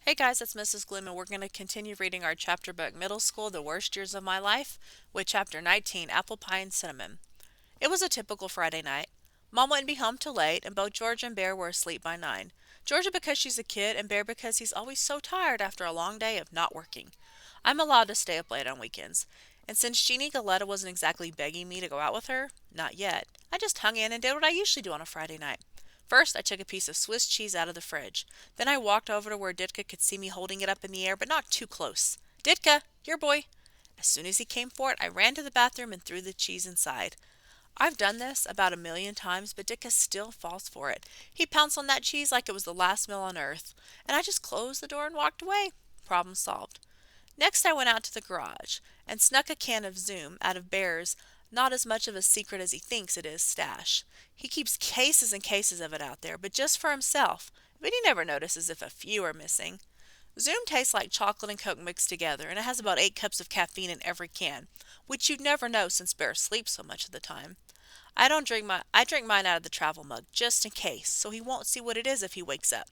Hey guys, it's Mrs. Gloom, and we're going to continue reading our chapter book, Middle School, The Worst Years of My Life, with chapter 19, Apple Pie and Cinnamon. It was a typical Friday night. Mom wouldn't be home till late, and both George and Bear were asleep by 9. Georgia because she's a kid, and Bear because he's always so tired after a long day of not working. I'm allowed to stay up late on weekends. And since Jeannie Galetta wasn't exactly begging me to go out with her, not yet, I just hung in and did what I usually do on a Friday night. First, I took a piece of Swiss cheese out of the fridge. Then I walked over to where Ditka could see me holding it up in the air, but not too close. Ditka, your boy. As soon as he came for it, I ran to the bathroom and threw the cheese inside. I've done this about a million times, but Ditka still falls for it. He pounced on that cheese like it was the last meal on earth, and I just closed the door and walked away. Problem solved. Next, I went out to the garage and snuck a can of Zoom out of Bear's not as much of a secret as he thinks it is stash. He keeps cases and cases of it out there, but just for himself, but he never notices if a few are missing. Zoom tastes like chocolate and Coke mixed together, and it has about 8 cups of caffeine in every can, which you'd never know since Bear sleeps so much of the time. I drink mine out of the travel mug just in case, so he won't see what it is if he wakes up.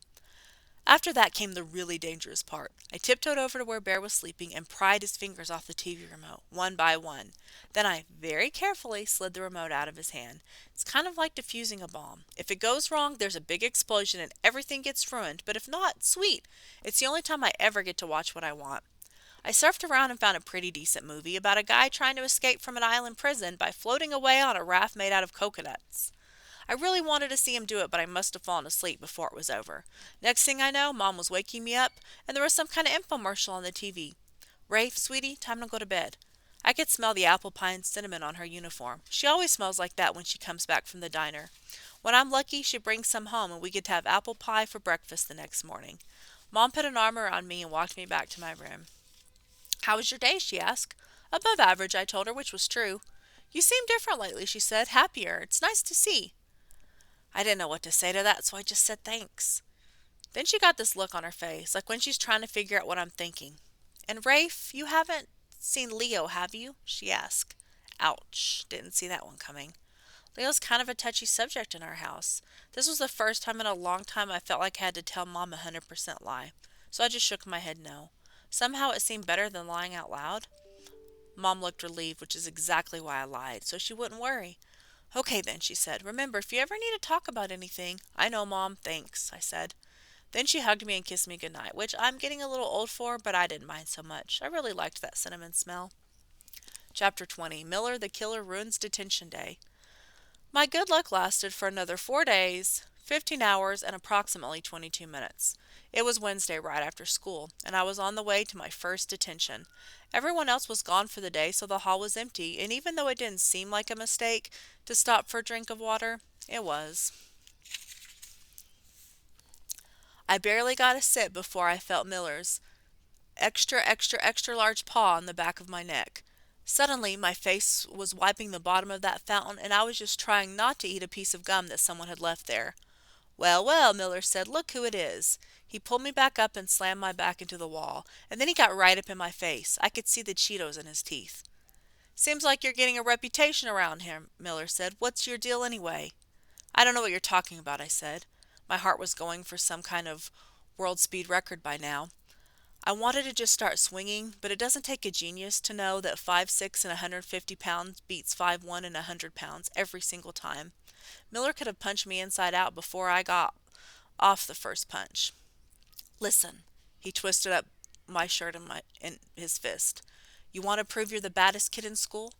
After that came the really dangerous part. I tiptoed over to where Bear was sleeping and pried his fingers off the TV remote, one by one. Then I very carefully slid the remote out of his hand. It's kind of like defusing a bomb. If it goes wrong, there's a big explosion and everything gets ruined, but if not, sweet. It's the only time I ever get to watch what I want. I surfed around and found a pretty decent movie about a guy trying to escape from an island prison by floating away on a raft made out of coconuts. I really wanted to see him do it, but I must have fallen asleep before it was over. Next thing I know, Mom was waking me up, and there was some kind of infomercial on the TV. Rafe, sweetie, time to go to bed. I could smell the apple pie and cinnamon on her uniform. She always smells like that when she comes back from the diner. When I'm lucky, she brings some home, and we get to have apple pie for breakfast the next morning. Mom put an arm around me and walked me back to my room. "How was your day?" she asked. "Above average," I told her, which was true. "You seem different lately," she said. "Happier. It's nice to see." I didn't know what to say to that, so I just said thanks. Then she got this look on her face, like when she's trying to figure out what I'm thinking. "And Rafe, you haven't seen Leo, have you?" she asked. Ouch, didn't see that one coming. Leo's kind of a touchy subject in our house. This was the first time in a long time I felt like I had to tell Mom 100% lie. So I just shook my head no. Somehow it seemed better than lying out loud. Mom looked relieved, which is exactly why I lied, so she wouldn't worry. "Okay then," she said. "Remember, if you ever need to talk about anything—" "I know, Mom. Thanks," I said. Then she hugged me and kissed me goodnight, which I'm getting a little old for, but I didn't mind so much. I really liked that cinnamon smell. Chapter 20. Miller the Killer Ruins Detention Day. My good luck lasted for another 4 days, 15 hours, and approximately 22 minutes. It was Wednesday right after school, and I was on the way to my first detention. Everyone else was gone for the day, so the hall was empty, and even though it didn't seem like a mistake to stop for a drink of water, it was. I barely got a sip before I felt Miller's extra large paw on the back of my neck. Suddenly, my face was wiping the bottom of that fountain, and I was just trying not to eat a piece of gum that someone had left there. "Well, well," Miller said, "look who it is." He pulled me back up and slammed my back into the wall, and then he got right up in my face. I could see the Cheetos in his teeth. "Seems like you're getting a reputation around here," Miller said. "What's your deal anyway?" "I don't know what you're talking about," I said. My heart was going for some kind of world speed record by now. I wanted to just start swinging, but it doesn't take a genius to know that 5'6" and 150 pounds beats 5'1" and 100 pounds every single time. Miller could have punched me inside out before I got off the first punch. "Listen," he twisted up my shirt in his fist. "You want to prove you're the baddest kid in school?"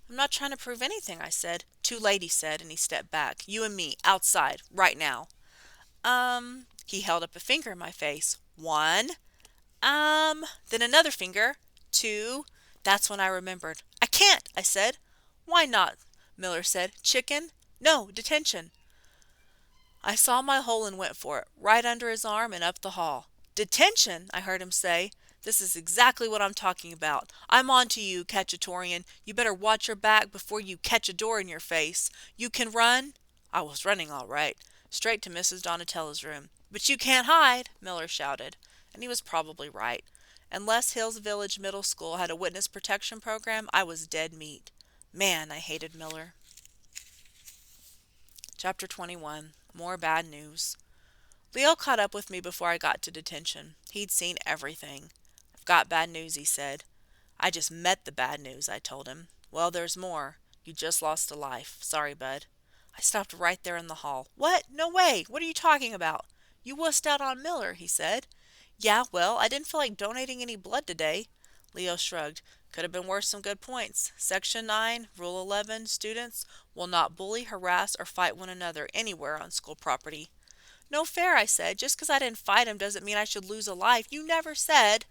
"I'm not trying to prove anything," I said. "Too late," he said, and he stepped back. "You and me, outside, right now." He held up a finger in my face. "One. Then another finger. Two." That's when I remembered. "I can't," I said. "Why not?" Miller said. "Chicken? No, detention." I saw my hole and went for it, right under his arm and up the hall. "Detention," I heard him say. "This is exactly what I'm talking about. I'm on to you, Cacciatorian. You better watch your back before you catch a door in your face. You can run." I was running all right, straight to Mrs. Donatella's room. "But you can't hide," Miller shouted. And he was probably right. Unless Hills Village Middle School had a witness protection program, I was dead meat. Man, I hated Miller. Chapter 21. More bad news. Leo caught up with me before I got to detention. He'd seen everything. "I've got bad news," he said. "I just met the bad news," I told him. "Well, there's more. You just lost a life. Sorry, bud." I stopped right there in the hall. "What? No way! What are you talking about?" "You wussed out on Miller," he said. "Yeah, well, I didn't feel like donating any blood today." Leo shrugged. "Could have been worse. Some good points. Section 9, Rule 11, students will not bully, harass, or fight one another anywhere on school property." "No fair," I said. "Just because I didn't fight him doesn't mean I should lose a life. You never said—"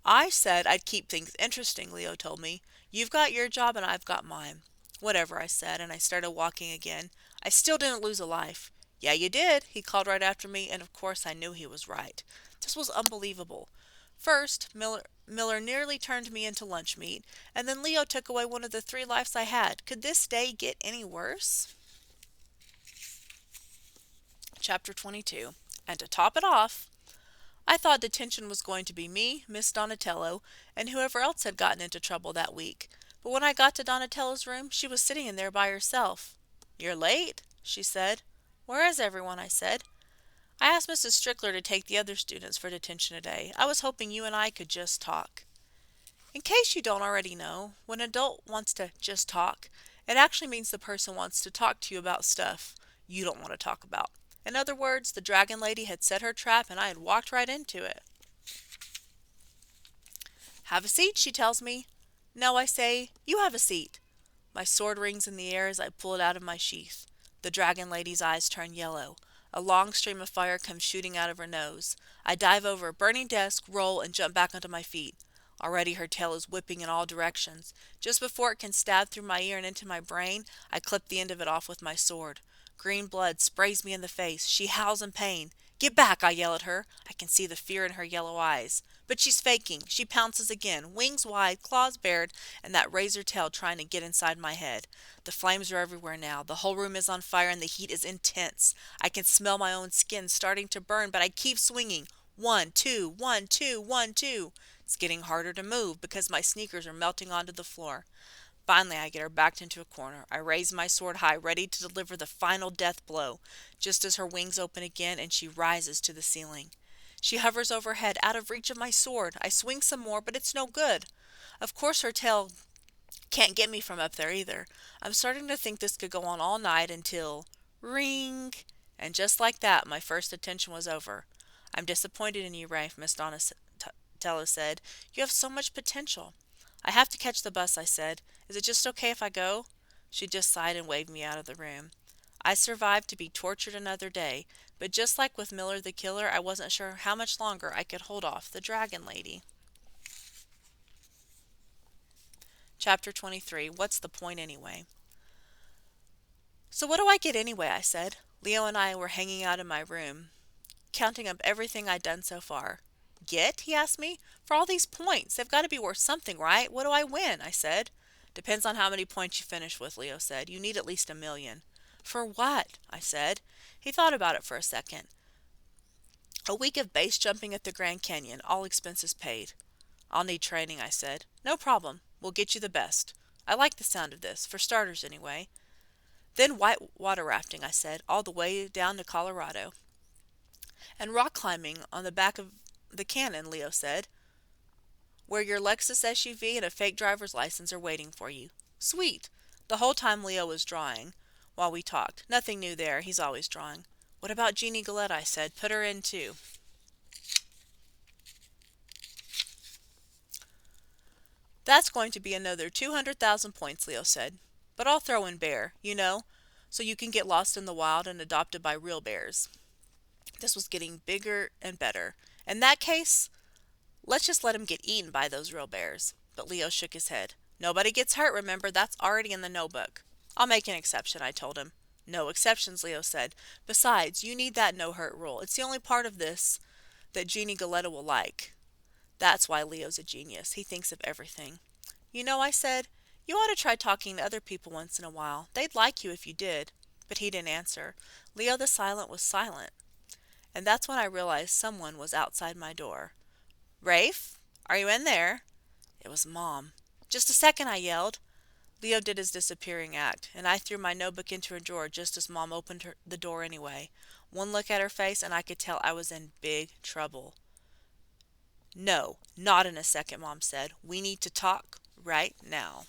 "I said I'd keep things interesting," Leo told me. "You've got your job and I've got mine." "Whatever," I said, and I started walking again. "I still didn't lose a life." "Yeah, you did," he called right after me, and of course I knew he was right. This was unbelievable. First, Miller nearly turned me into lunch meat, and then Leo took away one of the 3 lives I had. Could this day get any worse? Chapter 22. And to top it off, I thought detention was going to be me, Miss Donatello, and whoever else had gotten into trouble that week. But when I got to Donatello's room, she was sitting in there by herself. "You're late," she said. "Where is everyone?" I said. "I asked Mrs. Strickler to take the other students for detention today. I was hoping you and I could just talk." In case you don't already know, when an adult wants to just talk, it actually means the person wants to talk to you about stuff you don't want to talk about. In other words, the dragon lady had set her trap and I had walked right into it. "Have a seat," she tells me. "No," I say. "You have a seat." My sword rings in the air as I pull it out of my sheath. The dragon lady's eyes turn yellow. A long stream of fire comes shooting out of her nose. I dive over a burning desk, roll, and jump back onto my feet. Already her tail is whipping in all directions. Just before it can stab through my ear and into my brain, I clip the end of it off with my sword. Green blood sprays me in the face. She howls in pain. "Get back!" I yell at her. I can see the fear in her yellow eyes. But she's faking. She pounces again, wings wide, claws bared, and that razor tail trying to get inside my head. The flames are everywhere now. The whole room is on fire and the heat is intense. I can smell my own skin starting to burn, but I keep swinging. 1, 2, 1, 2, 1, 2. It's getting harder to move because my sneakers are melting onto the floor. Finally, I get her backed into a corner. I raise my sword high, ready to deliver the final death blow, just as her wings open again and she rises to the ceiling. She hovers overhead, out of reach of my sword. I swing some more, but it's no good. Of course, her tail can't get me from up there either. I'm starting to think this could go on all night until... ring! And just like that, my first attention was over. "I'm disappointed in you, Rafe," Miss Donatello said. "You have so much potential." "I have to catch the bus," I said. "Is it just okay if I go?" She just sighed and waved me out of the room. I survived to be tortured another day, but just like with Miller the Killer, I wasn't sure how much longer I could hold off the Dragon Lady. Chapter 23. What's the point anyway? "So what do I get anyway?" I said. Leo and I were hanging out in my room, counting up everything I'd done so far. "Get?" he asked me. "For all these points. They've got to be worth something, right? What do I win?" I said. "Depends on how many points you finish with," Leo said. "You need at least 1,000,000. "For what?" I said. He thought about it for a second. "A week of base jumping at the Grand Canyon, all expenses paid." "I'll need training," I said. "No problem. We'll get you the best. I like the sound of this, for starters anyway." "Then white water rafting," I said, "all the way down to Colorado." "And rock climbing on the back of the cannon," Leo said, "where your Lexus SUV and a fake driver's license are waiting for you." "Sweet." The whole time Leo was drawing while we talked. Nothing new there. He's always drawing. "What about Jeannie Gillette?" I said. "Put her in too." "That's going to be another 200,000 points," Leo said. "But I'll throw in Bear, so you can get lost in the wild and adopted by real bears." This was getting bigger and better. "In that case, let's just let him get eaten by those real bears." But Leo shook his head. "Nobody gets hurt, remember? That's already in the notebook." "I'll make an exception," I told him. "No exceptions," Leo said. "Besides, you need that no-hurt rule. It's the only part of this that Jeannie Galetta will like." That's why Leo's a genius. He thinks of everything. I said, "you ought to try talking to other people once in a while. They'd like you if you did." But he didn't answer. Leo the Silent was silent. And that's when I realized someone was outside my door. "Rafe, are you in there?" It was Mom. "Just a second," I yelled. Leo did his disappearing act, and I threw my notebook into her drawer just as Mom opened the door anyway. One look at her face and I could tell I was in big trouble. No, not in a second, Mom said. We need to talk right now.